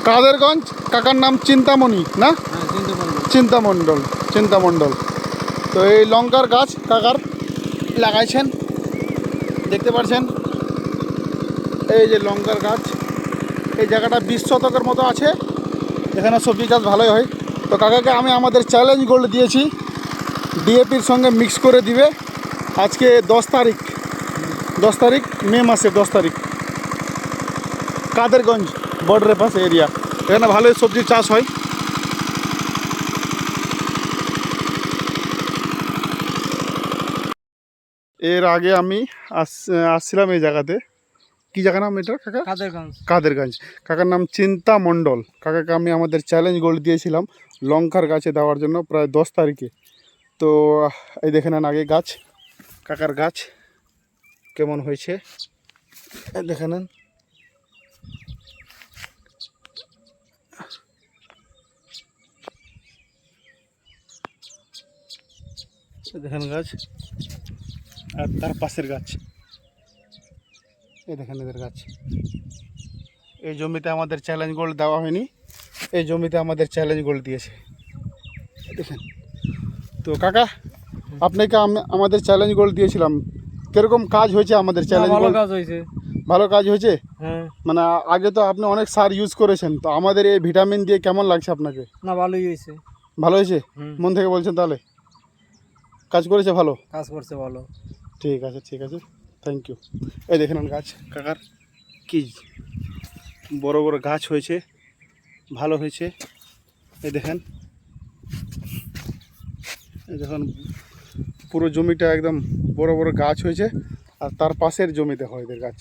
কাদেরগঞ্জ। কাকার নাম চিন্তামণি না? চিন্তামণ্ডল। চিন্তামণ্ডল। তো এই লঙ্কার গাছ কাকার লাগাইছেন, দেখতে পাচ্ছেন। এই যে লঙ্কার গাছ, এই জায়গাটা 20 শতকের মতো আছে, এখানে সবজি চাষ ভালোই হয়। তো কাকাকে আমি আমাদের চ্যালেঞ্জ গোল্ড দিয়েছি, ডিএপির সঙ্গে মিক্স করে দিবে। আজকে 10 তারিখ, 10 তারিখ মে মাসে 10 তারিখ, কাদেরগঞ্জ বর্ডারের পাশে এরিয়া, এখানে ভালোই সবজি চাষ হয়। এর আগে আমি আসছিলাম এই জায়গাতে, কি জায়গা নাম এটা কাকা? কাদেরগঞ্জ। কাদেরগঞ্জ। কাকার নাম চিন্তামণ্ডল। কাকাকে আমি আমাদের চ্যালেঞ্জ গোল্ড দিয়েছিলাম লঙ্কার গাছে দেওয়ার জন্য প্রায় 10 তারিখে। তো এই দেখে নেন আগে গাছ, কাকার গাছ কেমন হয়েছে দেখে নেন। দেখেন গাছ, আর তার পাশের গাছ, এই দেখেন এদের গাছ। এই জমিতে আমাদের চ্যালেঞ্জ গোল্ড দেওয়া হয়নি, এই জমিতে আমাদের চ্যালেঞ্জ গোল্ড দিয়েছে, দেখেন। তো কাকা আপনাকে আমাদের চ্যালেঞ্জ গোল্ড দিয়েছিলাম, কিরকম কাজ হয়েছে আমাদের চ্যালেঞ্জ গোল্ড? ভালো কাজ হয়েছে। ভালো কাজ হয়েছে। হ্যাঁ, মানে আগে তো আপনি অনেক সার ইউজ করেছেন, তো আমাদের এই ভিটামিন দিয়ে কেমন লাগছে আপনাকে? না ভালোই হয়েছে। ভালো হয়েছে? মন থেকে বলছেন তাহলে? কাজ করেছে ভালো? কাজ করছে ভালো। ঠিক আছে, ঠিক আছে, থ্যাংক ইউ। এই দেখেন গাছ কাকার কি বড় বড় গাছ হয়েছে, ভালো হয়েছে। এই দেখেন, এই দেখুন পুরো জমিটা একদম বড় বড় গাছ হয়েছে, আর তার পাশের জমিতে হয় এদের গাছ।